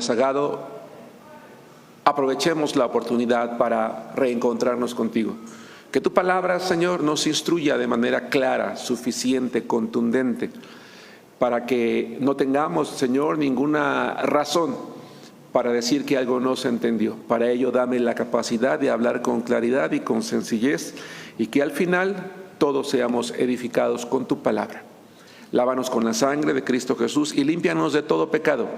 Sagado, aprovechemos la oportunidad para reencontrarnos contigo. Que tu palabra, Señor, nos instruya de manera clara, suficiente, contundente, para que no tengamos, Señor, ninguna razón para decir que algo no se entendió. Para ello, dame la capacidad de hablar con claridad y con sencillez, y que al final todos seamos edificados con tu palabra. Lávanos con la sangre de Cristo Jesús y límpianos de todo pecado,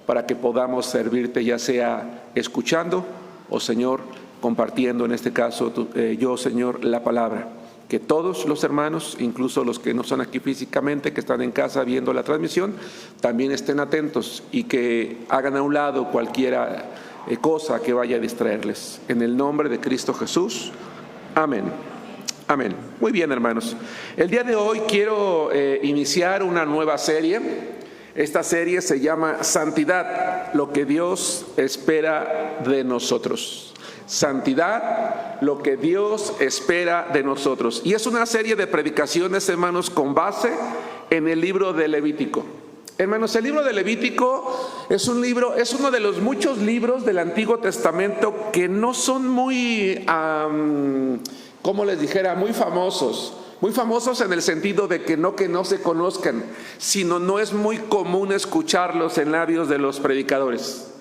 para que podamos servirte, ya sea escuchando o, Señor, compartiendo, en este caso yo, Señor, la palabra. Que todos los hermanos, incluso los que no son aquí físicamente, que están en casa viendo la transmisión, también estén atentos y que hagan a un lado cualquier cosa que vaya a distraerles. En el nombre de Cristo Jesús. Amén. Amén. Muy bien, hermanos. El día de hoy quiero iniciar una nueva serie. Esta serie se llama Santidad, lo que Dios espera de nosotros. Santidad, lo que Dios espera de nosotros. Y es una serie de predicaciones, hermanos, con base en el libro de Levítico. Hermanos, el libro de Levítico es uno de los muchos libros del Antiguo Testamento que no son muy, como les dijera, muy famosos. Muy famosos en el sentido de que no se conozcan, sino no es muy común escucharlos en labios de los predicadores.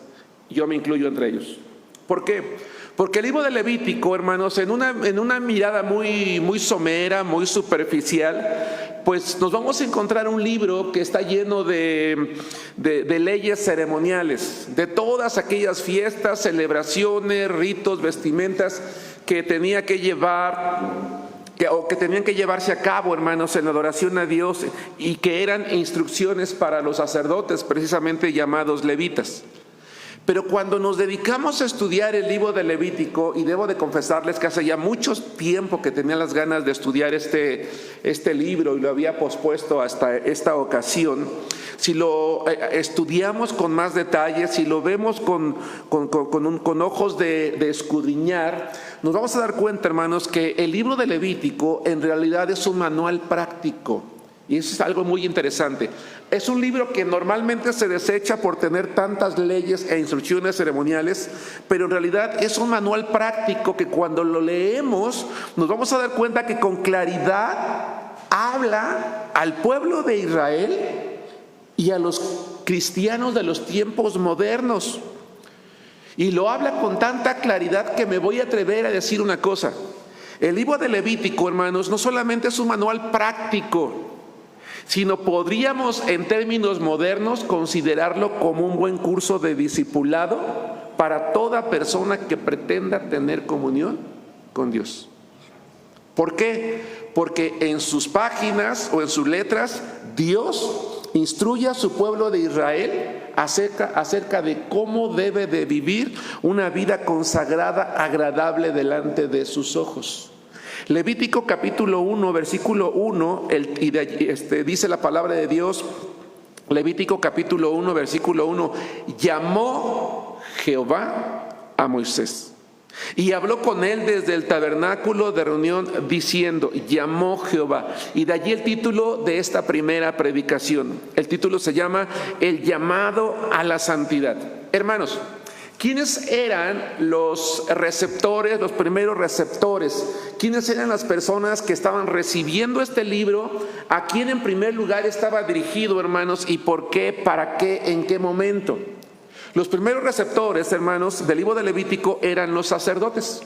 Yo me incluyo entre ellos. ¿Por qué? Porque el libro de Levítico, hermanos, en una mirada muy somera, muy superficial, pues nos vamos a encontrar un libro que está lleno de leyes ceremoniales, de todas aquellas fiestas, celebraciones, ritos, vestimentas que tenía que llevar, que tenían que llevarse a cabo, hermanos, en la adoración a Dios, y que eran instrucciones para los sacerdotes, precisamente llamados levitas. Pero cuando nos dedicamos a estudiar el libro de Levítico, y debo de confesarles que hace ya mucho tiempo que tenía las ganas de estudiar este libro y lo había pospuesto hasta esta ocasión, si lo estudiamos con más detalle, si lo vemos con ojos de escudriñar, nos vamos a dar cuenta, hermanos, que el libro de Levítico en realidad es un manual práctico. Y eso es algo muy interesante. Es un libro que normalmente se desecha por tener tantas leyes e instrucciones ceremoniales, pero en realidad es un manual práctico que cuando lo leemos nos vamos a dar cuenta que con claridad habla al pueblo de Israel y a los cristianos de los tiempos modernos. Y lo habla con tanta claridad que me voy a atrever a decir una cosa. El libro de Levítico, hermanos, no solamente es un manual práctico, sino podríamos en términos modernos considerarlo como un buen curso de discipulado para toda persona que pretenda tener comunión con Dios. ¿Por qué? Porque en sus páginas o en sus letras Dios instruye a su pueblo de Israel acerca de cómo debe de vivir una vida consagrada, agradable delante de sus ojos. Levítico capítulo 1, versículo 1, dice la palabra de Dios, Levítico capítulo 1, versículo 1, llamó Jehová a Moisés y habló con él desde el tabernáculo de reunión diciendo, llamó Jehová. Y de allí el título de esta primera predicación. El título se llama El llamado a la santidad. Hermanos, ¿quiénes eran los receptores, los primeros receptores? ¿Quiénes eran las personas que estaban recibiendo este libro? ¿A quién en primer lugar estaba dirigido, hermanos? ¿Y por qué? ¿Para qué? ¿En qué momento? Los primeros receptores, hermanos, del libro de Levítico eran los sacerdotes.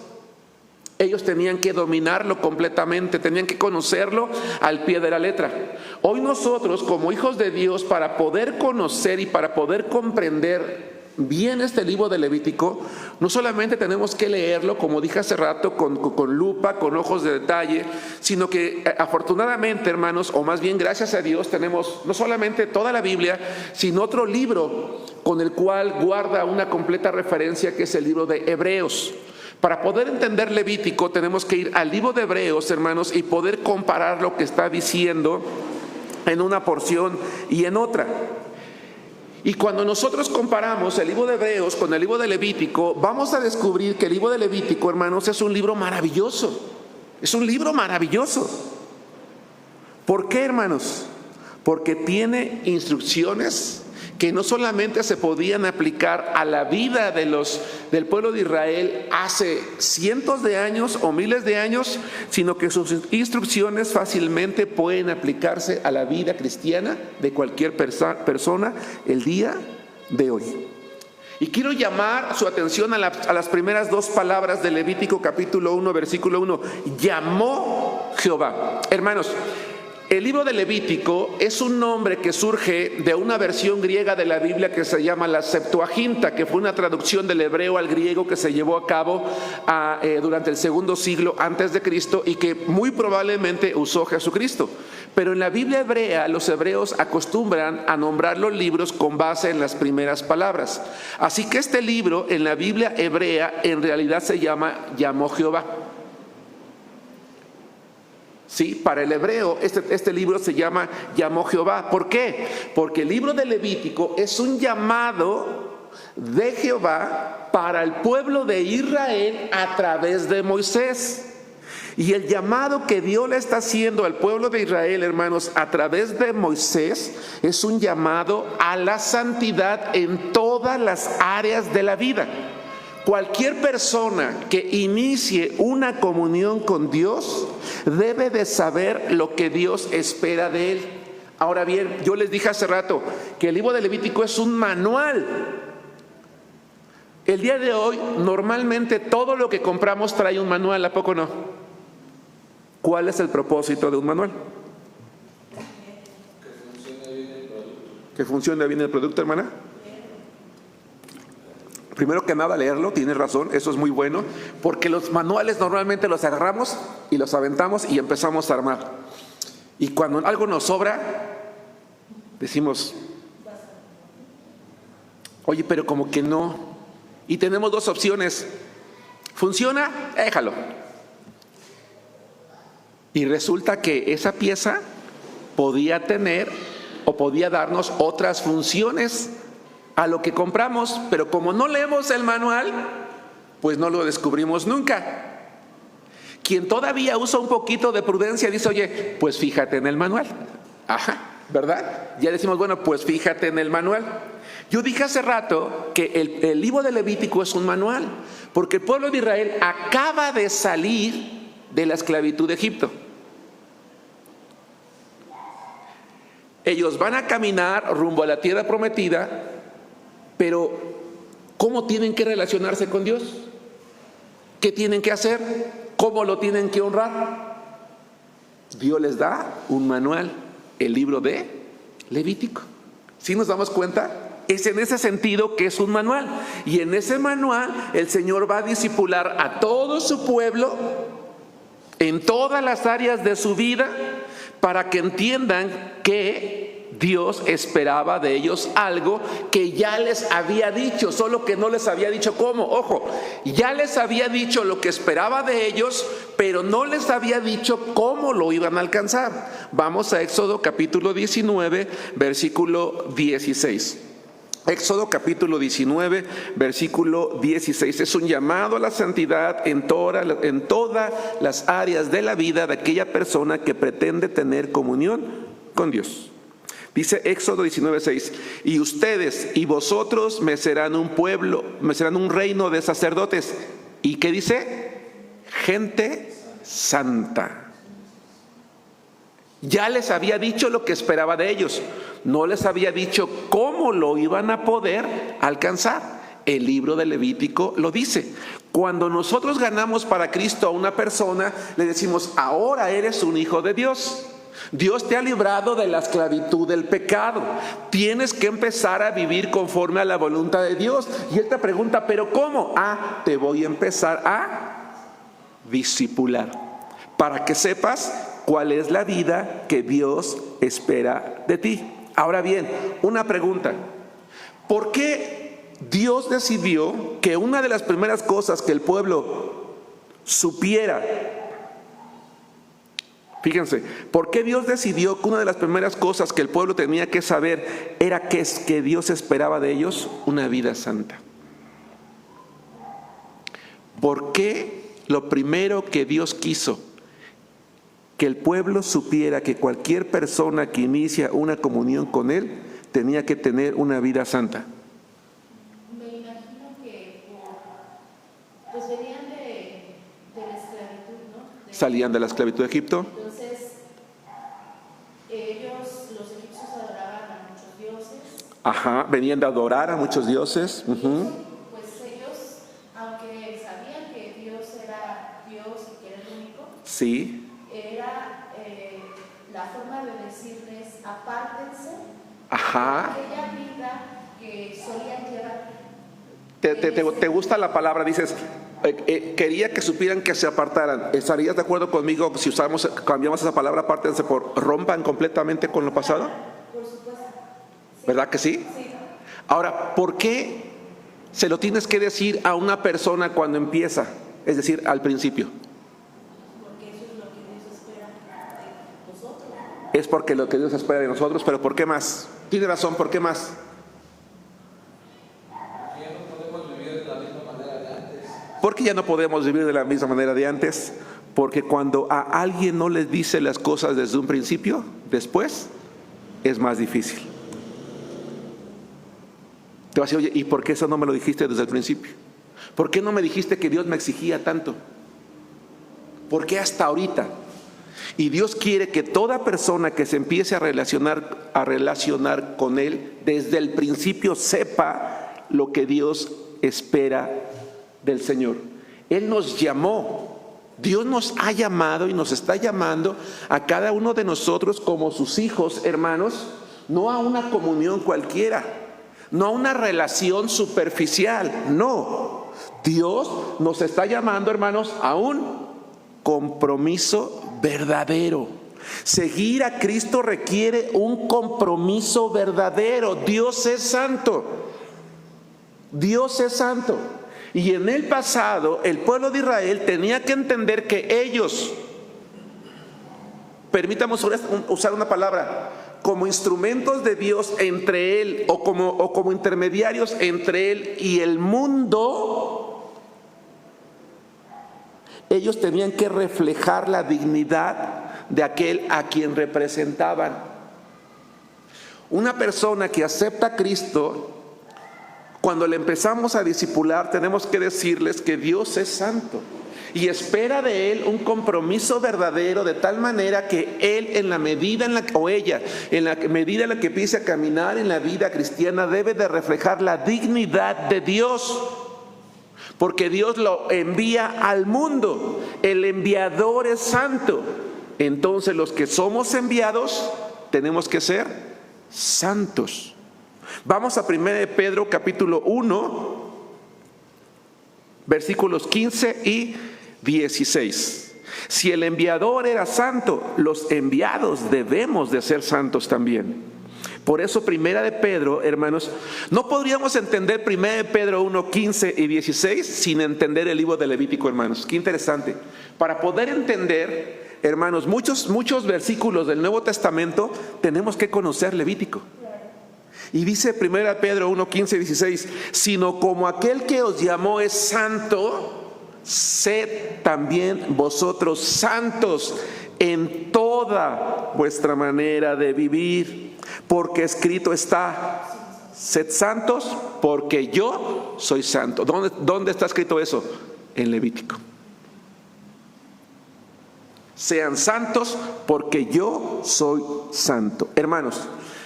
Ellos tenían que dominarlo completamente, tenían que conocerlo al pie de la letra. Hoy nosotros, como hijos de Dios, para poder conocer y para poder comprender bien este libro de Levítico, no solamente tenemos que leerlo, como dije hace rato, con lupa, con ojos de detalle, sino que afortunadamente, hermanos, o más bien gracias a Dios, tenemos no solamente toda la Biblia, sino otro libro con el cual guarda una completa referencia, que es el libro de Hebreos. Para poder entender Levítico tenemos que ir al libro de Hebreos, hermanos, y poder comparar lo que está diciendo en una porción y en otra. Y cuando nosotros comparamos el libro de Hebreos con el libro de Levítico, vamos a descubrir que el libro de Levítico, hermanos, es un libro maravilloso. Es un libro maravilloso. ¿Por qué, hermanos? Porque tiene instrucciones que no solamente se podían aplicar a la vida del pueblo de Israel hace cientos de años o miles de años, sino que sus instrucciones fácilmente pueden aplicarse a la vida cristiana de cualquier persona el día de hoy. Y quiero llamar su atención a las primeras dos palabras de Levítico capítulo 1, versículo 1. Llamó Jehová. Hermanos, el libro de Levítico es un nombre que surge de una versión griega de la Biblia que se llama la Septuaginta, que fue una traducción del hebreo al griego que se llevó a cabo durante el segundo siglo antes de Cristo y que muy probablemente usó Jesucristo. Pero en la Biblia hebrea, los hebreos acostumbran a nombrar los libros con base en las primeras palabras. Así que este libro en la Biblia hebrea en realidad se llamó Jehová. Sí, para el hebreo este libro se llamó Jehová. ¿Por qué? Porque el libro de Levítico es un llamado de Jehová para el pueblo de Israel a través de Moisés. Y el llamado que Dios le está haciendo al pueblo de Israel, hermanos, a través de Moisés, es un llamado a la santidad en todas las áreas de la vida. Cualquier persona que inicie una comunión con Dios debe de saber lo que Dios espera de él. Ahora bien, yo les dije hace rato que el libro de Levítico es un manual. El día de hoy, normalmente todo lo que compramos trae un manual, ¿a poco no? ¿Cuál es el propósito de un manual? Que funcione bien el producto, hermana. Primero que nada, leerlo, tienes razón, eso es muy bueno, porque los manuales normalmente los agarramos y los aventamos y empezamos a armar. Y cuando algo nos sobra, decimos, oye, pero como que no. Y tenemos dos opciones. ¿Funciona? Déjalo. Y resulta que esa pieza podía tener o podía darnos otras funciones a lo que compramos, pero como no leemos el manual, pues no lo descubrimos nunca. Quien todavía usa un poquito de prudencia dice, oye, pues fíjate en el manual. Ajá, ¿verdad? Ya decimos, bueno, pues fíjate en el manual. Yo dije hace rato que el libro de Levítico es un manual, porque el pueblo de Israel acaba de salir de la esclavitud de Egipto. Ellos van a caminar rumbo a la tierra prometida, pero ¿cómo tienen que relacionarse con Dios? ¿Qué tienen que hacer? ¿Cómo lo tienen que honrar? Dios les da un manual, el libro de Levítico. ¿Sí nos damos cuenta? Es en ese sentido que es un manual. Y en ese manual el Señor va a discipular a todo su pueblo en todas las áreas de su vida para que entiendan que Dios esperaba de ellos algo que ya les había dicho, solo que no les había dicho cómo. Ojo, ya les había dicho lo que esperaba de ellos, pero no les había dicho cómo lo iban a alcanzar. Vamos a Éxodo capítulo 19, versículo 16. Éxodo capítulo 19, versículo 16. Es un llamado a la santidad en todas las áreas de la vida de aquella persona que pretende tener comunión con Dios. Dice Éxodo 19:6, y ustedes y vosotros me serán un pueblo, me serán un reino de sacerdotes. ¿Y qué dice? Gente santa. Ya les había dicho lo que esperaba de ellos, no les había dicho cómo lo iban a poder alcanzar. El libro de Levítico lo dice. Cuando nosotros ganamos para Cristo a una persona, le decimos, ahora eres un hijo de Dios. Dios te ha librado de la esclavitud del pecado. Tienes que empezar a vivir conforme a la voluntad de Dios. Y Él te pregunta, ¿pero cómo? Te voy a empezar a discipular para que sepas cuál es la vida que Dios espera de ti. Ahora bien, una pregunta. ¿Por qué Dios decidió que una de las primeras cosas que el pueblo supiera? Fíjense, ¿por qué Dios decidió que una de las primeras cosas que el pueblo tenía que saber era que Dios esperaba de ellos? Una vida santa. ¿Por qué lo primero que Dios quiso que el pueblo supiera que cualquier persona que inicia una comunión con Él tenía que tener una vida santa? Me imagino que pues venían de la esclavitud, ¿no? Salían de la esclavitud de Egipto. Entonces, los egipcios adoraban a muchos dioses. Ajá, venían de adorar a muchos dioses. Pues ellos, aunque sabían que Dios era Dios y que era el único, Sí. era la forma de decirles, apártense Ajá. de aquella vida que solían llevar. ¿Te gusta la palabra? Dices, quería que supieran que se apartaran. ¿Estarías de acuerdo conmigo si cambiamos esa palabra, apártense, por rompan completamente con lo pasado? Por supuesto. ¿Verdad que sí? Sí. Ahora, ¿por qué se lo tienes que decir a una persona cuando empieza? Es decir, al principio. Porque eso es lo que Dios espera de nosotros. Es porque lo que Dios espera de nosotros, pero ¿por qué más? Tiene razón, ¿por qué más? Porque ya no podemos vivir de la misma manera de antes. Porque cuando a alguien no les dice las cosas desde un principio, después es más difícil. Te vas a decir, oye, ¿y por qué eso no me lo dijiste desde el principio? ¿Por qué no me dijiste que Dios me exigía tanto? ¿Por qué hasta ahorita? Y Dios quiere que toda persona que se empiece a relacionar con Él, desde el principio sepa lo que Dios espera del Señor. Él nos llamó, Dios nos ha llamado y nos está llamando a cada uno de nosotros como sus hijos, hermanos, no a una comunión cualquiera, no a una relación superficial, no. Dios nos está llamando, hermanos, a un compromiso verdadero. Seguir a Cristo requiere un compromiso verdadero. Dios es santo. Dios es santo. Y en el pasado, el pueblo de Israel tenía que entender que ellos, permítame usar una palabra, como instrumentos de Dios entre Él, o como intermediarios entre Él y el mundo, ellos tenían que reflejar la dignidad de aquel a quien representaban. Una persona que acepta a Cristo, cuando le empezamos a discipular, tenemos que decirles que Dios es santo y espera de Él un compromiso verdadero, de tal manera que Él, en la medida en la que empiece a caminar en la vida cristiana, debe de reflejar la dignidad de Dios, porque Dios lo envía al mundo. El enviador es santo. Entonces los que somos enviados tenemos que ser santos. Vamos a 1 Pedro capítulo 1, versículos 15 y 16. Si el enviador era santo, los enviados debemos de ser santos también. Por eso 1 Pedro, hermanos, no podríamos entender 1 Pedro 1, 15 y 16 sin entender el libro de Levítico, hermanos. Qué interesante. Para poder entender, hermanos, muchos versículos del Nuevo Testamento, tenemos que conocer Levítico. Y dice 1 Pedro 1, 15 y 16, sino como aquel que os llamó es santo, sed también vosotros santos en toda vuestra manera de vivir, porque escrito está, sed santos porque yo soy santo. ¿Dónde está escrito eso? En Levítico. Sean santos porque yo soy santo. Hermanos,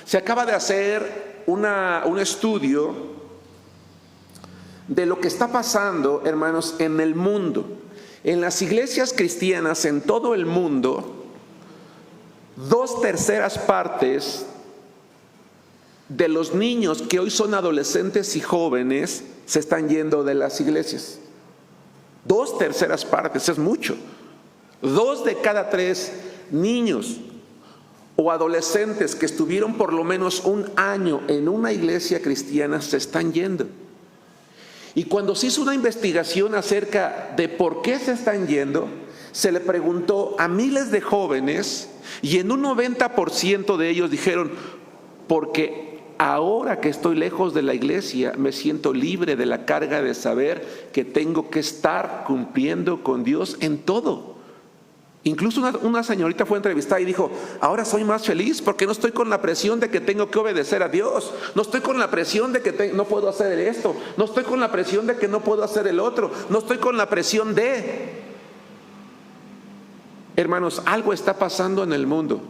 se acaba de hacer un estudio de lo que está pasando, hermanos, en el mundo. En las iglesias cristianas en todo el mundo, 2/3 partes de los niños que hoy son adolescentes y jóvenes se están yendo de las iglesias. 2/3 partes, es mucho. 2 de cada 3 niños o adolescentes que estuvieron por lo menos un año en una iglesia cristiana se están yendo. Y cuando se hizo una investigación acerca de por qué se están yendo, se le preguntó a miles de jóvenes y en un 90% de ellos dijeron, porque ahora que estoy lejos de la iglesia me siento libre de la carga de saber que tengo que estar cumpliendo con Dios en todo. Incluso una señorita fue entrevistada y dijo, ahora soy más feliz porque no estoy con la presión de que tengo que obedecer a Dios. No estoy con la presión de que no puedo hacer esto. No estoy con la presión de que no puedo hacer el otro. No estoy con la presión de... Hermanos, algo está pasando en el mundo.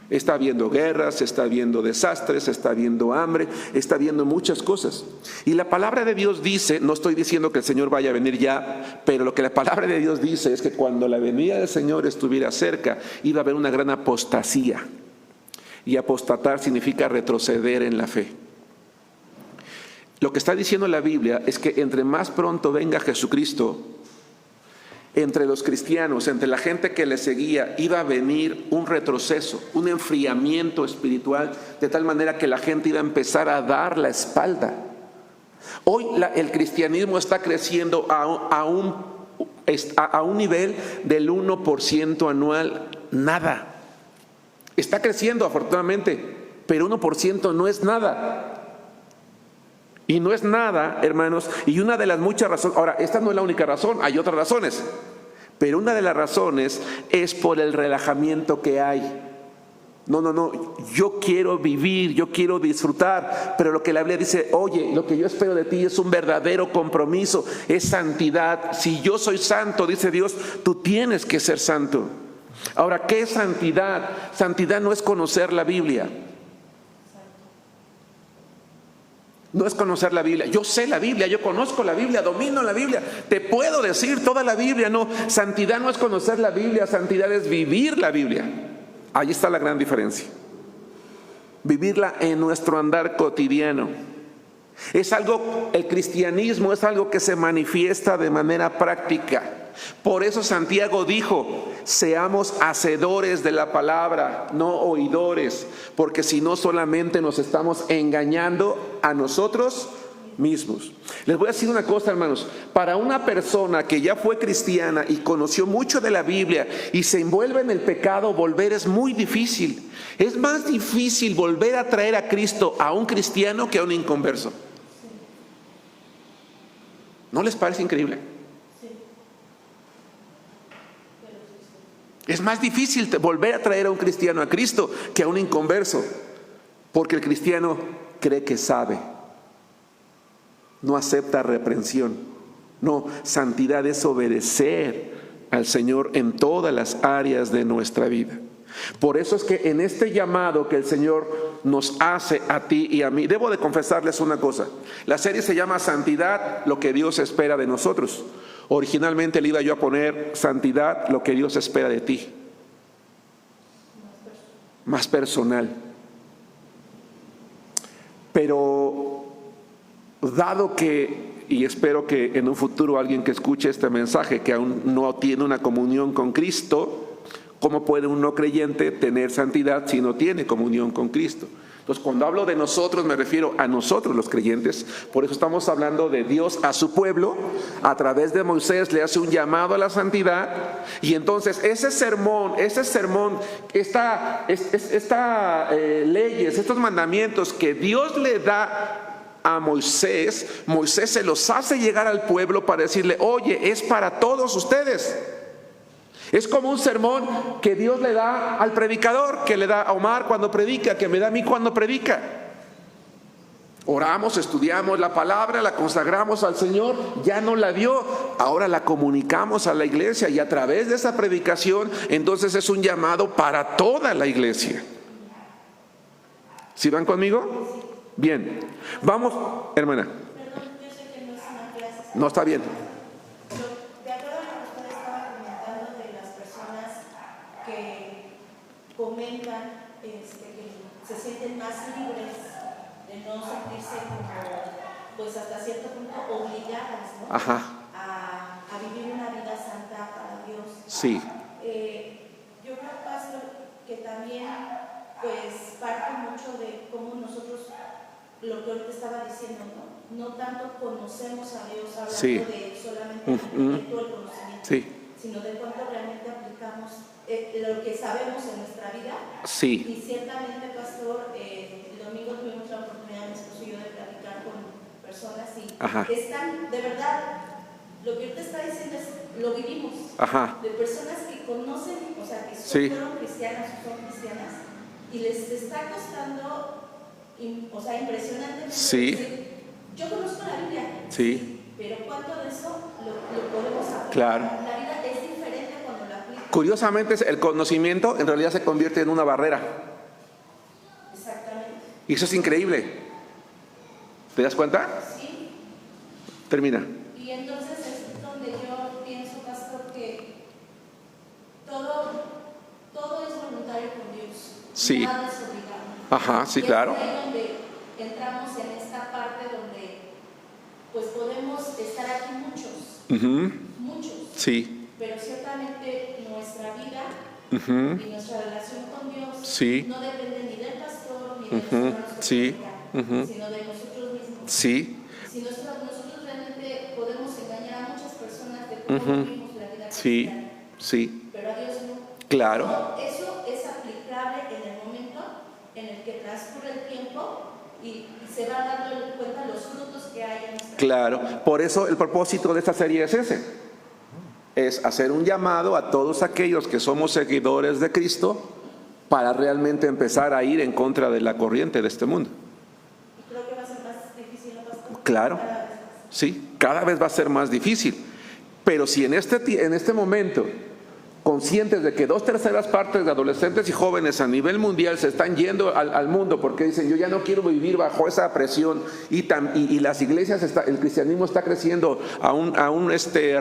Está habiendo guerras, está habiendo desastres, está habiendo hambre, está habiendo muchas cosas. Y la palabra de Dios dice, no estoy diciendo que el Señor vaya a venir ya, pero lo que la palabra de Dios dice es que cuando la venida del Señor estuviera cerca, iba a haber una gran apostasía. Y apostatar significa retroceder en la fe. Lo que está diciendo la Biblia es que entre más pronto venga Jesucristo, entre los cristianos, entre la gente que le seguía, iba a venir un retroceso, un enfriamiento espiritual, de tal manera que la gente iba a empezar a dar la espalda. Hoy el cristianismo está creciendo a un nivel del 1% anual, nada. Está creciendo afortunadamente, pero 1% no es nada. Y no es nada, hermanos, y una de las muchas razones, ahora, esta no es la única razón, hay otras razones, pero una de las razones es por el relajamiento que hay. No, yo quiero vivir, yo quiero disfrutar, pero lo que la Biblia dice, oye, lo que yo espero de ti es un verdadero compromiso, es santidad. Si yo soy santo, dice Dios, tú tienes que ser santo. Ahora, ¿qué es santidad? Santidad no es conocer la Biblia. No es conocer la Biblia. Yo sé la Biblia, yo conozco la Biblia, domino la Biblia, te puedo decir toda la Biblia. No, santidad no es conocer la Biblia, santidad es vivir la Biblia. Ahí está la gran diferencia. Vivirla en nuestro andar cotidiano. Es algo, el cristianismo es algo que se manifiesta de manera práctica. Por eso Santiago dijo, seamos hacedores de la palabra, no oidores, porque si no solamente nos estamos engañando a nosotros mismos. Les voy a decir una cosa, hermanos, para una persona que ya fue cristiana y conoció mucho de la Biblia y se envuelve en el pecado, volver es muy difícil. Es más difícil volver a traer a Cristo a un cristiano que a un inconverso. ¿No les parece increíble? Es más difícil volver a traer a un cristiano a Cristo que a un inconverso, porque el cristiano cree que sabe, no acepta reprensión. No, santidad es obedecer al Señor en todas las áreas de nuestra vida. Por eso es que en este llamado que el Señor nos hace a ti y a mí, debo de confesarles una cosa. La serie se llama Santidad, lo que Dios espera de nosotros. Originalmente le iba yo a poner Santidad, lo que Dios espera de ti. Más personal. Pero dado que, y espero que en un futuro alguien que escuche este mensaje que aún no tiene una comunión con Cristo, ¿cómo puede un no creyente tener santidad si no tiene comunión con Cristo? Entonces, cuando hablo de nosotros, me refiero a nosotros los creyentes. Por eso estamos hablando de Dios a su pueblo. A través de Moisés le hace un llamado a la santidad. Y entonces ese sermón, estas leyes, estos mandamientos que Dios le da a Moisés, Moisés se los hace llegar al pueblo para decirle, oye, es para todos ustedes. Es como un sermón que Dios le da al predicador, que le da a Omar cuando predica, que me da a mí cuando predica. Oramos, estudiamos la palabra, la consagramos al Señor, ya no la dio, ahora la comunicamos a la iglesia y a través de esa predicación, entonces es un llamado para toda la iglesia. ¿Sí van conmigo? Bien, vamos, hermana. No, está bien. Comentan que se sienten más libres de no sentirse como, pues hasta cierto punto obligadas, ¿no? A vivir una vida santa para Dios. Sí. Yo creo, pastor, que también pues parte mucho de cómo nosotros, lo que ahorita estaba diciendo, no tanto conocemos a Dios hablando de solamente el conocimiento, sino de cuánto realmente aplicamos lo que sabemos en nuestra vida. Sí. Y ciertamente, pastor, el domingo tuvimos la oportunidad, mi esposo y yo, de platicar con personas y están de verdad lo que él te está diciendo es, lo vivimos. Ajá. De personas que conocen, o sea, que Sí. fueron cristianas o son cristianas, y les está costando, o sea, impresionantemente Sí. decir, yo conozco la Biblia, Sí. pero ¿cuánto de eso lo podemos aplicar? Claro. La vida es diferente cuando la aplicas. Curiosamente, el conocimiento en realidad se convierte en una barrera. Exactamente. Y eso es increíble. ¿Te das cuenta? Sí. Termina. Y entonces es donde yo pienso, pastor, que todo es voluntario con Dios. Sí. Nada es obligado. Ajá, sí, Y claro. es ahí donde entramos en esta parte donde pues podemos estar aquí muchos, Sí. pero ciertamente nuestra vida Ujú. y nuestra relación con Dios Sí. no depende ni del pastor ni de los Ujú. hermanos que Sí. predican, sino de nosotros mismos. Sí. Si nosotros realmente podemos engañar a muchas personas de cómo vivimos la vida Sí. cristiana, Sí. pero a Dios no. Claro. Eso es aplicable en el momento en el que transcurre el tiempo y se va dando cuenta los frutos que hay en nuestra Claro. vida. Por eso el propósito de esta serie es ese. Es hacer un llamado a todos aquellos que somos seguidores de Cristo para realmente empezar a ir en contra de la corriente de este mundo. Y creo que va a ser más difícil, ¿no, pastor? Claro. Cada vez más. Sí, cada vez va a ser más difícil. Pero si en este momento, conscientes de que 2/3 partes de adolescentes y jóvenes a nivel mundial se están yendo al mundo porque dicen, yo ya no quiero vivir bajo esa presión, y las iglesias, el cristianismo está creciendo a un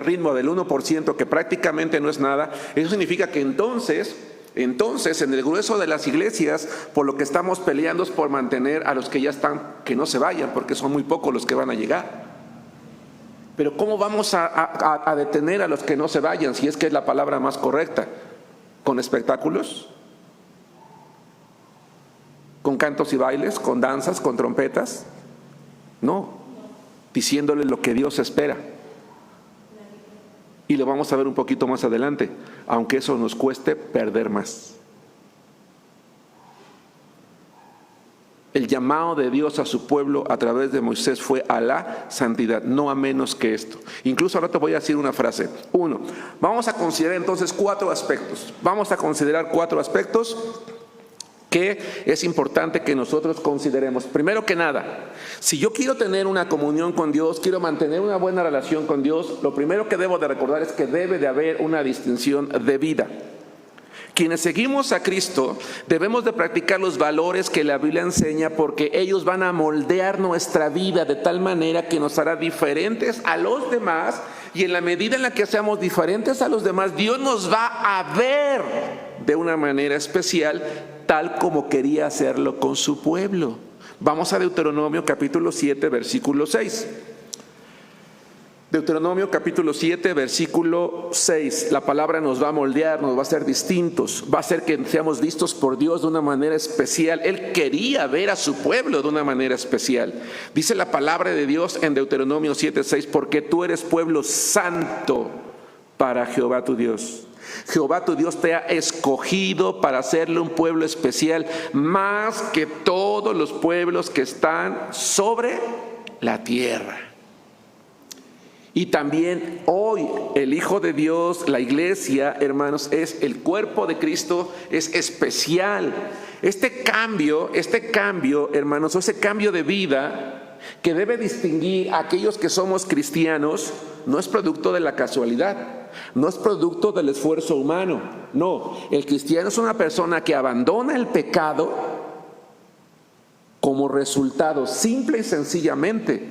ritmo del 1%, que prácticamente no es nada, eso significa que entonces en el grueso de las iglesias, por lo que estamos peleando es por mantener a los que ya están, que no se vayan, porque son muy pocos los que van a llegar. Pero ¿cómo vamos a detener a los que no se vayan, si es que es la palabra más correcta? ¿Con espectáculos? ¿Con cantos y bailes? ¿Con danzas? ¿Con trompetas? No, diciéndole lo que Dios espera. Y lo vamos a ver un poquito más adelante, aunque eso nos cueste perder más. El llamado de Dios a su pueblo a través de Moisés fue a la santidad, no a menos que esto. Incluso ahora te voy a decir una frase. 1. Vamos a considerar entonces 4 aspectos. Vamos a considerar 4 aspectos que es importante que nosotros consideremos. Primero que nada, si yo quiero tener una comunión con Dios, quiero mantener una buena relación con Dios, lo primero que debo de recordar es que debe de haber una distinción de vida. Quienes seguimos a Cristo debemos de practicar los valores que la Biblia enseña, porque ellos van a moldear nuestra vida de tal manera que nos hará diferentes a los demás, y en la medida en la que seamos diferentes a los demás, Dios nos va a ver de una manera especial, tal como quería hacerlo con su pueblo. Vamos a Deuteronomio capítulo 7, versículo 6. Deuteronomio capítulo 7, versículo 6. La palabra nos va a moldear, nos va a hacer distintos, va a hacer que seamos vistos por Dios de una manera especial. Él quería ver a su pueblo de una manera especial. Dice la palabra de Dios en Deuteronomio 7, 6, porque tú eres pueblo santo para Jehová tu Dios. Jehová tu Dios te ha escogido para hacerle un pueblo especial, más que todos los pueblos que están sobre la tierra. Y también hoy el Hijo de Dios, la iglesia, hermanos, es el cuerpo de Cristo, es especial. Este cambio, hermanos, ese cambio de vida que debe distinguir a aquellos que somos cristianos, no es producto de la casualidad, no es producto del esfuerzo humano. No, el cristiano es una persona que abandona el pecado como resultado simple y sencillamente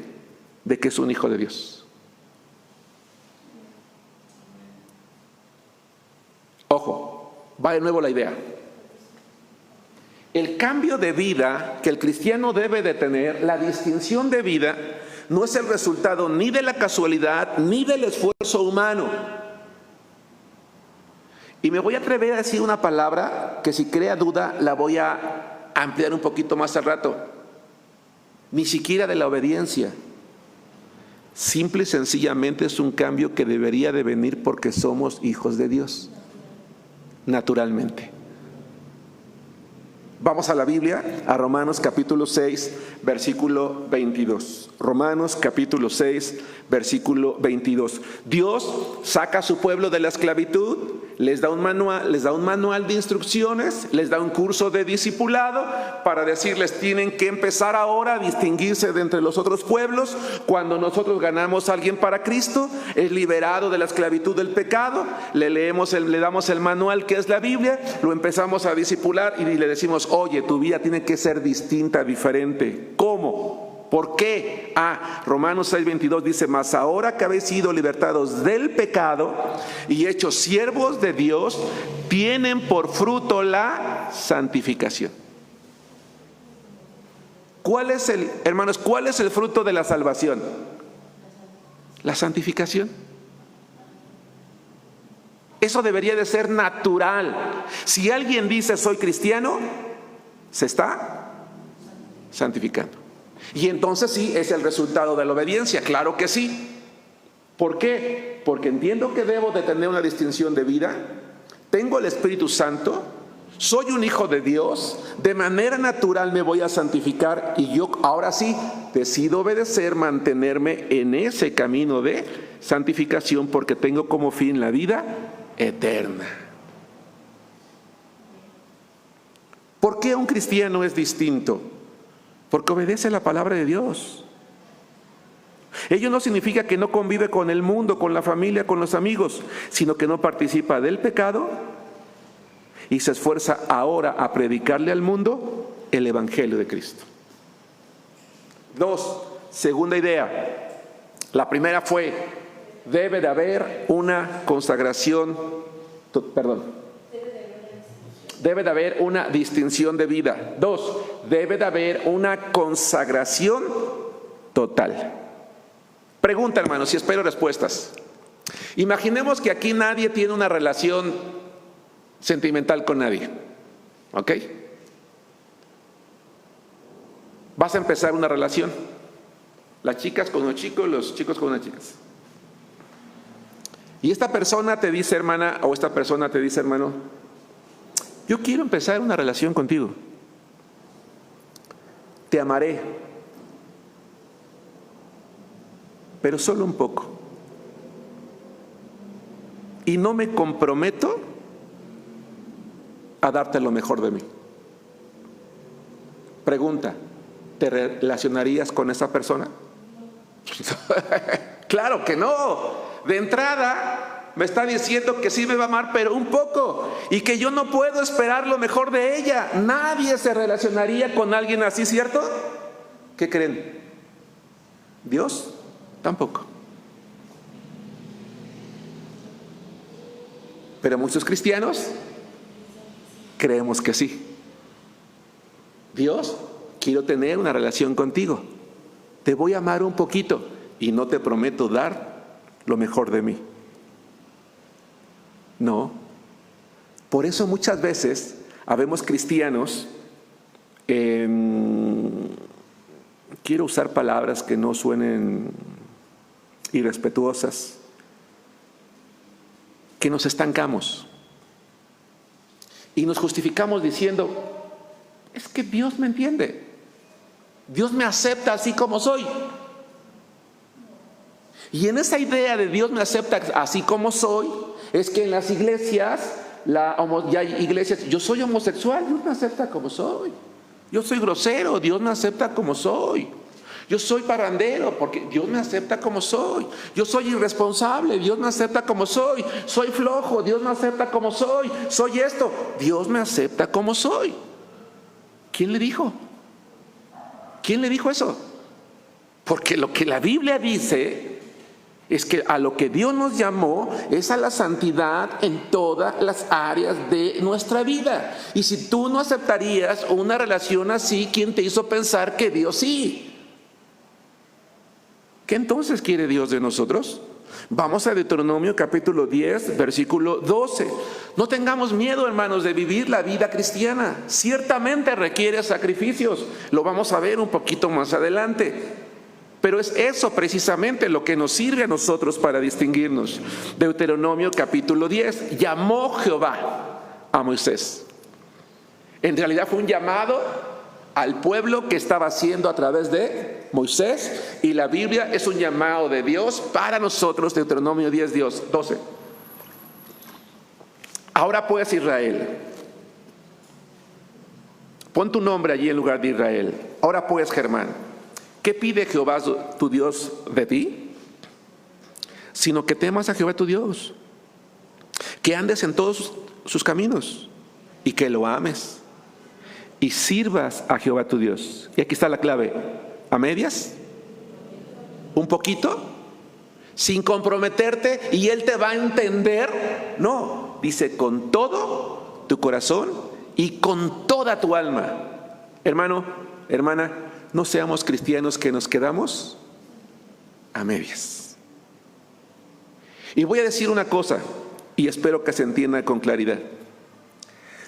de que es un hijo de Dios. Ojo, va de nuevo la idea. El cambio de vida que el cristiano debe de tener, la distinción de vida, no es el resultado ni de la casualidad ni del esfuerzo humano. Y me voy a atrever a decir una palabra que, si crea duda, la voy a ampliar un poquito más al rato. Ni siquiera de la obediencia. Simple y sencillamente es un cambio que debería de venir porque somos hijos de Dios. Naturalmente. Vamos a la Biblia, a Romanos capítulo 6, versículo 22. Romanos capítulo 6, versículo 22. Dios saca a su pueblo de la esclavitud, les da un manual de instrucciones, les da un curso de discipulado para decirles tienen que empezar ahora a distinguirse de entre los otros pueblos. Cuando nosotros ganamos a alguien para Cristo, es liberado de la esclavitud del pecado, le damos el manual que es la Biblia, lo empezamos a discipular y le decimos, oye, tu vida tiene que ser distinta, diferente. ¿Cómo? ¿Por qué? Romanos 6:22 dice, mas ahora que habéis sido libertados del pecado y hechos siervos de Dios, tienen por fruto la santificación. Hermanos, cuál es el fruto de la salvación? La santificación. Eso debería de ser natural. Si alguien dice soy cristiano, se está santificando. Y entonces sí, es el resultado de la obediencia, claro que sí. ¿Por qué? Porque entiendo que debo de tener una distinción de vida, tengo el Espíritu Santo, soy un hijo de Dios, de manera natural me voy a santificar y yo ahora sí decido obedecer, mantenerme en ese camino de santificación porque tengo como fin la vida eterna. ¿Por qué un cristiano es distinto? Porque obedece la palabra de Dios. Ello no significa que no convive con el mundo, con la familia, con los amigos, sino que no participa del pecado y se esfuerza ahora a predicarle al mundo el Evangelio de Cristo. 2, segunda idea. La primera fue, debe de haber una consagración, debe de haber una distinción de vida. 2, debe de haber una consagración total. Pregunta, hermanos, y espero respuestas. Imaginemos que aquí nadie tiene una relación sentimental con nadie. ¿Ok? Vas a empezar una relación. Las chicas con los chicos, los chicos con las chicas. Y esta persona te dice, hermana, o esta persona te dice, hermano, yo quiero empezar una relación contigo. Te amaré, pero solo un poco. Y no me comprometo a darte lo mejor de mí. Pregunta, ¿te relacionarías con esa persona? Claro que no. De entrada me está diciendo que sí me va a amar, pero un poco, y que yo no puedo esperar lo mejor de ella. Nadie se relacionaría con alguien así, ¿cierto? ¿Qué creen? ¿Dios? Tampoco. Pero muchos cristianos creemos que sí. Dios, quiero tener una relación contigo. Te voy a amar un poquito y no te prometo dar lo mejor de mí. No. Por eso muchas veces habemos cristianos, quiero usar palabras que no suenen irrespetuosas, que nos estancamos y nos justificamos diciendo, es que Dios me entiende, Dios me acepta así como soy. Y en esa idea de Dios me acepta así como soy, es que en las iglesias, ya hay iglesias, yo soy homosexual, Dios me acepta como soy. Yo soy grosero, Dios me acepta como soy. Yo soy parrandero, porque Dios me acepta como soy. Yo soy irresponsable, Dios me acepta como soy. Soy flojo, Dios me acepta como soy. Soy esto, Dios me acepta como soy. ¿Quién le dijo? ¿Quién le dijo eso? Porque lo que la Biblia dice es que a lo que Dios nos llamó es a la santidad en todas las áreas de nuestra vida. Y si tú no aceptarías una relación así, ¿quién te hizo pensar que Dios sí? ¿Qué entonces quiere Dios de nosotros? Vamos a Deuteronomio capítulo 10, versículo 12. No tengamos miedo, hermanos, de vivir la vida cristiana. Ciertamente requiere sacrificios. Lo vamos a ver un poquito más adelante. Pero es eso precisamente lo que nos sirve a nosotros para distinguirnos. Deuteronomio capítulo 10. Llamó Jehová a Moisés. En realidad fue un llamado al pueblo que estaba haciendo a través de Moisés, y la Biblia es un llamado de Dios para nosotros. Deuteronomio 10:12. Ahora pues, Israel, pon tu nombre allí en lugar de Israel. Ahora pues, Germán, ¿qué pide Jehová tu Dios de ti? Sino que temas a Jehová tu Dios, que andes en todos sus caminos y que lo ames y sirvas a Jehová tu Dios. Y aquí está la clave: a medias, un poquito, sin comprometerte, y Él te va a entender. No, dice con todo tu corazón y con toda tu alma. Hermano, hermana, no seamos cristianos que nos quedamos a medias. Y voy a decir una cosa, y espero que se entienda con claridad.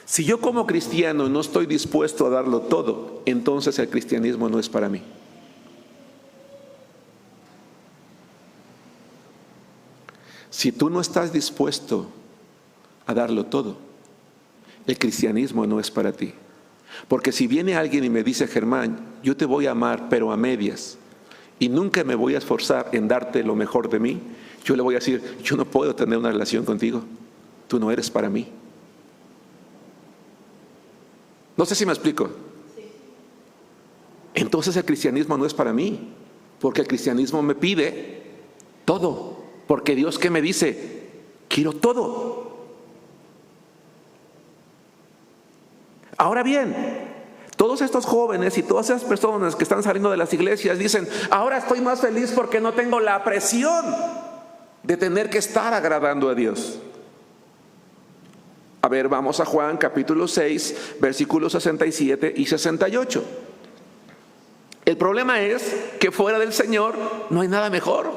Si yo como cristiano no estoy dispuesto a darlo todo, entonces el cristianismo no es para mí. Si tú no estás dispuesto a darlo todo, el cristianismo no es para ti. Porque si viene alguien y me dice: Germán, yo te voy a amar, pero a medias, y nunca me voy a esforzar en darte lo mejor de mí, yo le voy a decir: yo no puedo tener una relación contigo, tú no eres para mí. No sé si me explico. Entonces el cristianismo no es para mí, porque el cristianismo me pide todo. Porque Dios, ¿qué me dice? Quiero todo. Ahora bien, todos estos jóvenes y todas esas personas que están saliendo de las iglesias dicen: ahora estoy más feliz porque no tengo la presión de tener que estar agradando a Dios. A ver, vamos a Juan capítulo 6, versículos 67 y 68. El problema es que fuera del Señor no hay nada mejor.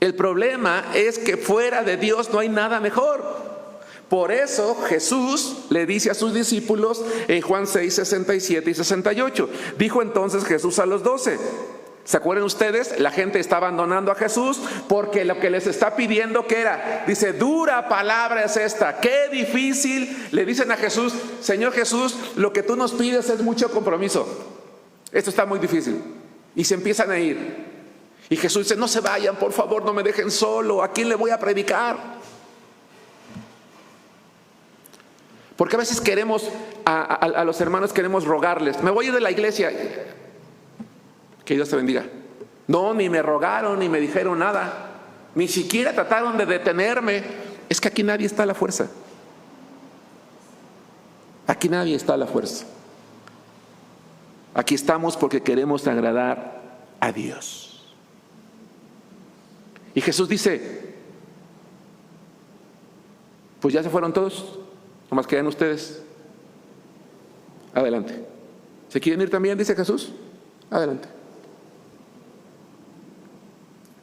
El problema es que fuera de Dios no hay nada mejor. Por eso Jesús le dice a sus discípulos en Juan 6, 67 y 68. Dijo entonces Jesús a los 12. ¿Se acuerdan ustedes? La gente está abandonando a Jesús porque lo que les está pidiendo, ¿qué era? Dice: dura palabra es esta, qué difícil. Le dicen a Jesús: Señor Jesús, lo que tú nos pides es mucho compromiso, esto está muy difícil. Y se empiezan a ir. Y Jesús dice: no se vayan, por favor, no me dejen solo, ¿a quién le voy a predicar? Porque a veces queremos, a los hermanos queremos rogarles: me voy a ir de la iglesia. Que Dios te bendiga. No, ni me rogaron, ni me dijeron nada, ni siquiera trataron de detenerme. Es que aquí nadie está a la fuerza. Aquí nadie está a la fuerza. Aquí estamos porque queremos agradar a Dios. Y Jesús dice: pues ya se fueron todos, nomás quedan ustedes. Adelante. ¿Se quieren ir también? Dice Jesús. Adelante.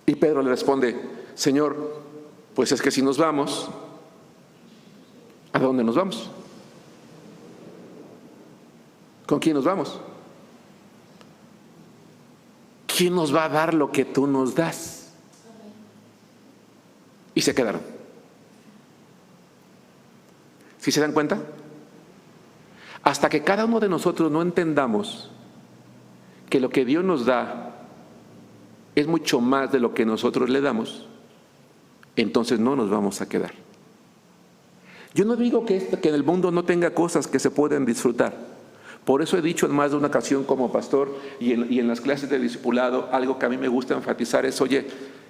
Y Pedro le responde: Señor, pues es que si nos vamos, ¿a dónde nos vamos? ¿Con quién nos vamos? ¿Quién nos va a dar lo que tú nos das? Y se quedaron. ¿Sí se dan cuenta? Hasta que cada uno de nosotros no entendamos que lo que Dios nos da es mucho más de lo que nosotros le damos, entonces no nos vamos a quedar. Yo no digo que en el mundo no tenga cosas que se pueden disfrutar. Por eso he dicho en más de una ocasión como pastor y en las clases de discipulado, algo que a mí me gusta enfatizar es: oye,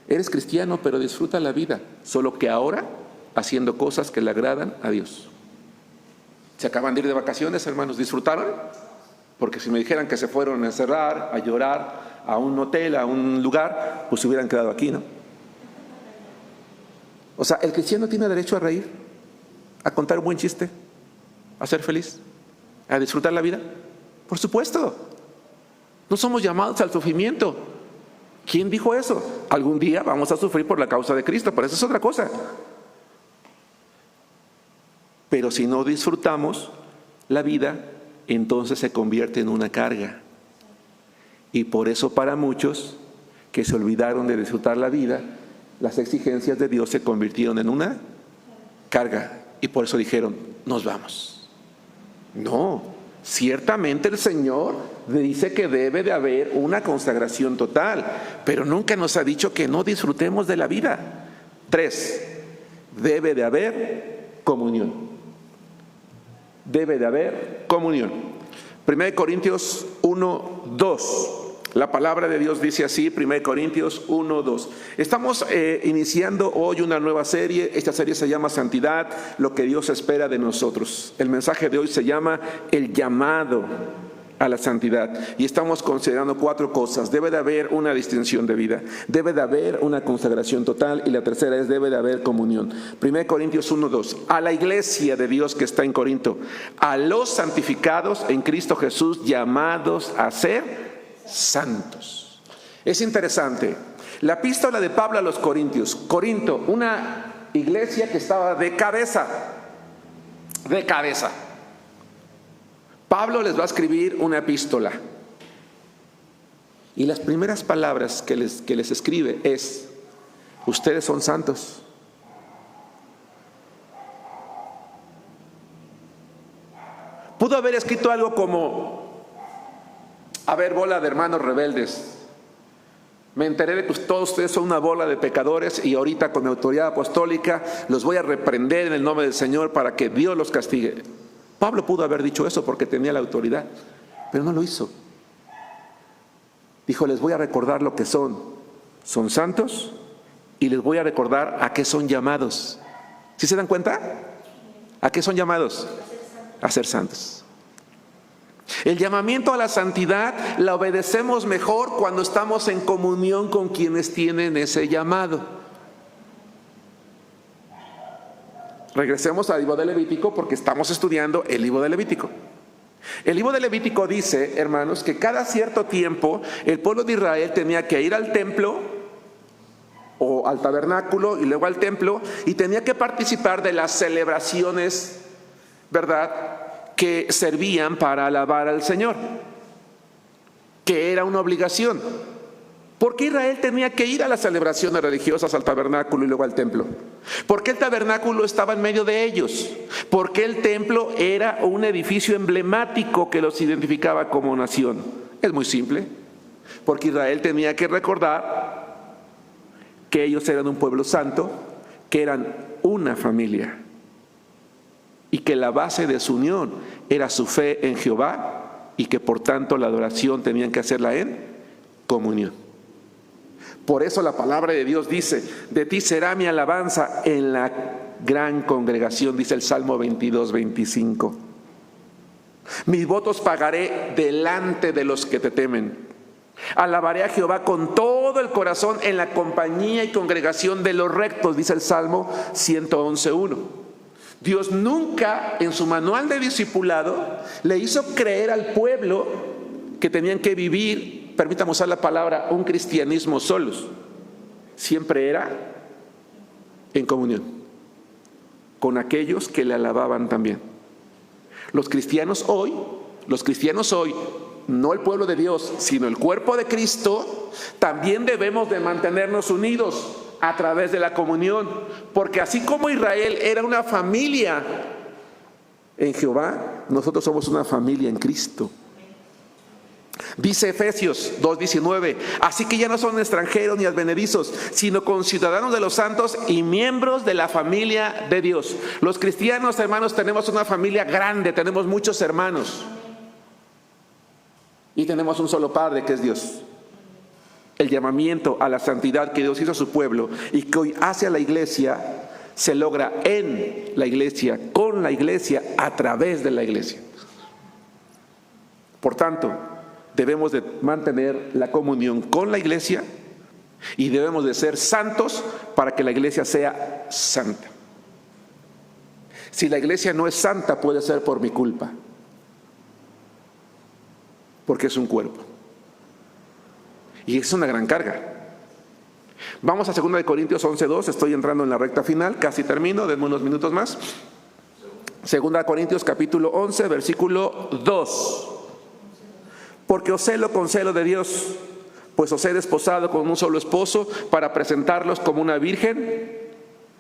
eres cristiano, pero disfruta la vida, solo que ahora haciendo cosas que le agradan a Dios. Se acaban de ir de vacaciones, hermanos, ¿disfrutaron? Porque si me dijeran que se fueron a encerrar, a llorar, a un hotel, a un lugar, pues se hubieran quedado aquí, ¿no? O sea, el cristiano tiene derecho a reír, a contar un buen chiste, a ser feliz, a disfrutar la vida. Por supuesto. No somos llamados al sufrimiento. ¿Quién dijo eso? Algún día vamos a sufrir por la causa de Cristo, pero eso es otra cosa. Pero si no disfrutamos la vida, entonces se convierte en una carga. Y por eso para muchos que se olvidaron de disfrutar la vida, las exigencias de Dios se convirtieron en una carga. Y por eso dijeron: nos vamos. No, ciertamente el Señor dice que debe de haber una consagración total, pero nunca nos ha dicho que no disfrutemos de la vida. 3, debe de haber comunión. Debe de haber comunión. 1 Corintios 1:2. La palabra de Dios dice así, 1 Corintios 1:2. Estamos iniciando hoy una nueva serie. Esta serie se llama Santidad, lo que Dios espera de nosotros. El mensaje de hoy se llama El llamado a la santidad. Y estamos considerando 4 cosas. Debe de haber una distinción de vida. Debe de haber una consagración total. Y la tercera es, debe de haber comunión. 1 Corintios 1:2. A la iglesia de Dios que está en Corinto, a los santificados en Cristo Jesús, llamados a ser santos. Es interesante. La epístola de Pablo a los Corintios. Corinto, una iglesia que estaba de cabeza. De cabeza. Pablo les va a escribir una epístola. Y las primeras palabras que les escribe es: ustedes son santos. Pudo haber escrito algo como: a ver, bola de hermanos rebeldes, me enteré de que todos ustedes son una bola de pecadores y ahorita con mi autoridad apostólica los voy a reprender en el nombre del Señor para que Dios los castigue. Pablo pudo haber dicho eso porque tenía la autoridad, pero no lo hizo. Dijo: les voy a recordar lo que son. Son santos y les voy a recordar a qué son llamados. ¿Sí se dan cuenta? ¿A qué son llamados? A ser santos. El llamamiento a la santidad la obedecemos mejor cuando estamos en comunión con quienes tienen ese llamado. Regresemos al libro de Levítico porque estamos estudiando el libro de Levítico. El libro de Levítico dice, hermanos, que cada cierto tiempo el pueblo de Israel tenía que ir al templo o al tabernáculo y luego al templo y tenía que participar de las celebraciones, ¿verdad?, que servían para alabar al Señor, que era una obligación. ¿Por qué Israel tenía que ir a las celebraciones religiosas, al tabernáculo y luego al templo? ¿Por qué el tabernáculo estaba en medio de ellos? Porque el templo era un edificio emblemático que los identificaba como nación. Es muy simple. Porque Israel tenía que recordar que ellos eran un pueblo santo, que eran una familia, y que la base de su unión era su fe en Jehová y que por tanto la adoración tenían que hacerla en comunión. Por eso la palabra de Dios dice: de ti será mi alabanza en la gran congregación, dice el Salmo 22:25. Mis votos pagaré delante de los que te temen. Alabaré a Jehová con todo el corazón en la compañía y congregación de los rectos, dice el Salmo 111:1. Dios nunca en su manual de discipulado le hizo creer al pueblo que tenían que vivir, permítame usar la palabra, un cristianismo solos. Siempre era en comunión con aquellos que le alababan también. Los cristianos hoy, no el pueblo de Dios, sino el cuerpo de Cristo, también debemos de mantenernos unidos a través de la comunión, porque así como Israel era una familia en Jehová, nosotros somos una familia en Cristo. Dice Efesios 2:19: así que ya no son extranjeros ni advenedizos, sino conciudadanos de los santos y miembros de la familia de Dios. Los cristianos, hermanos, tenemos una familia grande, tenemos muchos hermanos y tenemos un solo Padre, que es Dios. El llamamiento a la santidad que Dios hizo a su pueblo y que hoy hace a la iglesia se logra en la iglesia, con la iglesia, a través de la iglesia. Por tanto, debemos de mantener la comunión con la iglesia y debemos de ser santos para que la iglesia sea santa. Si la iglesia no es santa, puede ser por mi culpa, porque es un cuerpo. Y es una gran carga. Vamos a 2 Corintios 11:2. Estoy entrando en la recta final, casi termino, denme unos minutos más. 2 Corintios capítulo 11, versículo 2. Porque os celo con celo de Dios, pues os he desposado con un solo esposo para presentarlos como una virgen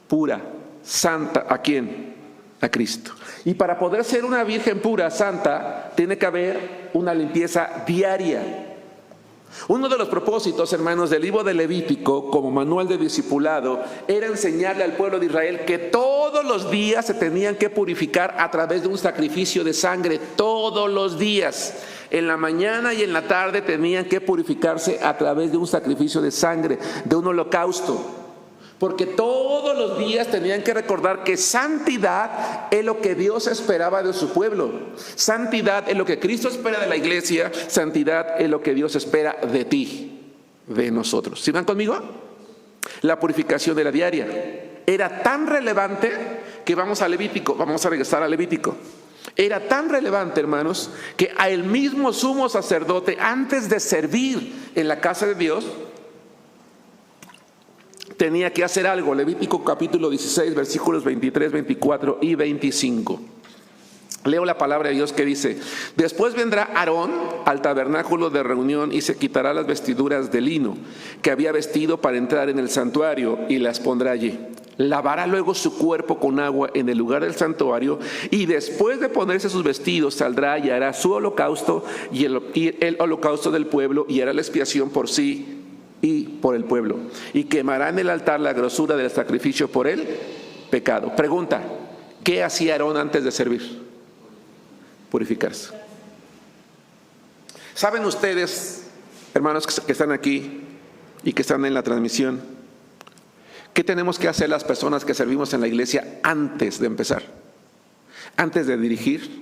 pura, santa. ¿A quién? a Cristo. Y para poder ser una virgen pura, santa, tiene que haber una limpieza diaria. Uno de los propósitos, hermanos, del libro de Levítico, como manual de discipulado, era enseñarle al pueblo de Israel que todos los días se tenían que purificar a través de un sacrificio de sangre. Todos los días, en la mañana y en la tarde, tenían que purificarse a través de un sacrificio de sangre, de un holocausto. Porque todos los días tenían que recordar que santidad es lo que Dios esperaba de su pueblo. Santidad es lo que Cristo espera de la iglesia. Santidad es lo que Dios espera de ti, de nosotros. ¿Sí van conmigo? La purificación de la diaria era tan relevante que vamos a Levítico. Vamos a regresar a Levítico. Era tan relevante, hermanos, que a el mismo sumo sacerdote, antes de servir en la casa de Dios, tenía que hacer algo. Levítico capítulo 16, versículos 23, 24 y 25. Leo la palabra de Dios que dice: después vendrá Aarón al tabernáculo de reunión y se quitará las vestiduras de lino que había vestido para entrar en el santuario y las pondrá allí. Lavará luego su cuerpo con agua en el lugar del santuario y después de ponerse sus vestidos saldrá y hará su holocausto y el holocausto del pueblo y hará la expiación por sí y por el pueblo, y quemará en el altar la grosura del sacrificio por el pecado. Pregunta: ¿qué hacía Aarón antes de servir? Purificarse. ¿Saben ustedes, hermanos que están aquí y que están en la transmisión, qué tenemos que hacer las personas que servimos en la iglesia antes de empezar? Antes de dirigir,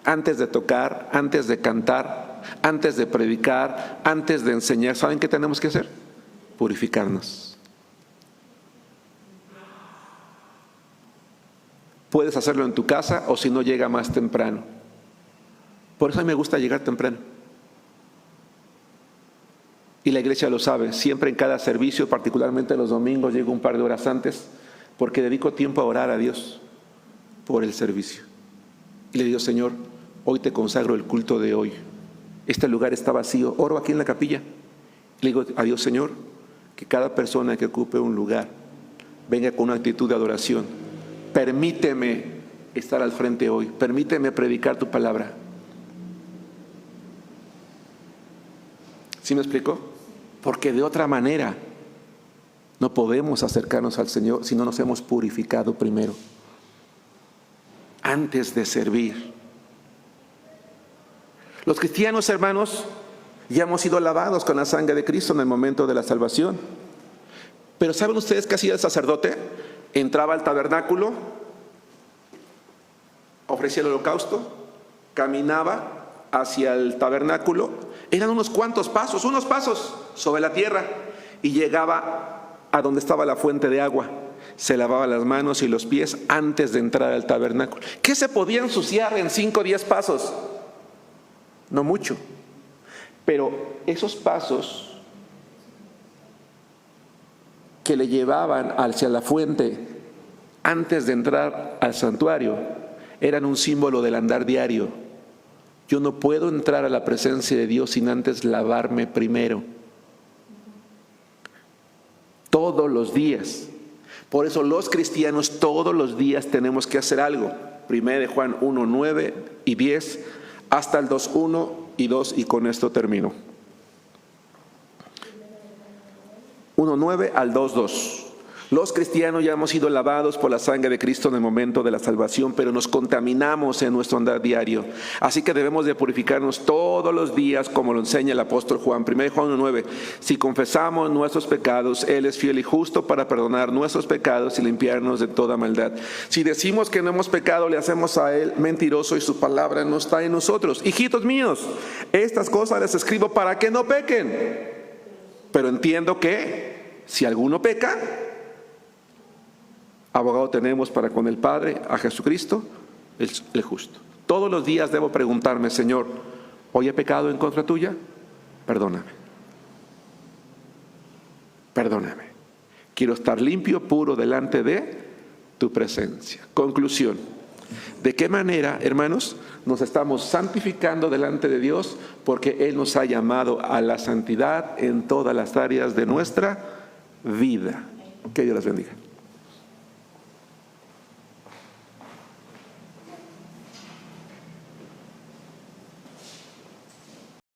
antes de tocar, antes de cantar, antes de predicar, antes de enseñar. ¿Saben qué tenemos que hacer? Purificarnos. Puedes hacerlo en tu casa o si no, llega más temprano. Por eso a mí me gusta llegar temprano. Y la iglesia lo sabe. Siempre en cada servicio, particularmente los domingos, llego un par de horas antes porque dedico tiempo a orar a Dios por el servicio. Y le digo: Señor, hoy te consagro el culto de hoy. Este lugar está vacío. Oro aquí en la capilla. Le digo a Dios: Señor, que cada persona que ocupe un lugar venga con una actitud de adoración. Permíteme estar al frente hoy. Permíteme predicar tu palabra. ¿Sí me explico? Porque de otra manera no podemos acercarnos al Señor si no nos hemos purificado primero, antes de servir. Los cristianos, hermanos, ya hemos sido lavados con la sangre de Cristo en el momento de la salvación. Pero ¿saben ustedes qué hacía el sacerdote? Entraba al tabernáculo, ofrecía el holocausto, caminaba hacia el tabernáculo. Eran unos cuantos pasos, unos pasos sobre la tierra, y llegaba a donde estaba la fuente de agua. Se lavaba las manos y los pies antes de entrar al tabernáculo. ¿Qué se podía ensuciar en 5 o 10 pasos? No mucho. Pero esos pasos que le llevaban hacia la fuente antes de entrar al santuario eran un símbolo del andar diario. Yo no puedo entrar a la presencia de Dios sin antes lavarme primero. Todos los días. Por eso los cristianos todos los días tenemos que hacer algo. 1 Juan 1, 9 y 10 hasta el 2, 1 y 2, y con esto termino. 1, 9 al 2, 2. Los cristianos ya hemos sido lavados por la sangre de Cristo en el momento de la salvación, pero nos contaminamos en nuestro andar diario. Así que debemos de purificarnos todos los días, como lo enseña el apóstol Juan. 1 Juan 1:9. Si confesamos nuestros pecados, Él es fiel y justo para perdonar nuestros pecados y limpiarnos de toda maldad. Si decimos que no hemos pecado, le hacemos a Él mentiroso y su palabra no está en nosotros. Hijitos míos, estas cosas les escribo para que no pequen. Pero entiendo que si alguno peca, abogado tenemos para con el Padre, a Jesucristo, el justo. Todos los días debo preguntarme: Señor, ¿hoy he pecado en contra tuya? Perdóname. Perdóname. Quiero estar limpio, puro delante de tu presencia. Conclusión: ¿de qué manera, hermanos, nos estamos santificando delante de Dios? Porque Él nos ha llamado a la santidad en todas las áreas de nuestra vida. Que Dios les bendiga.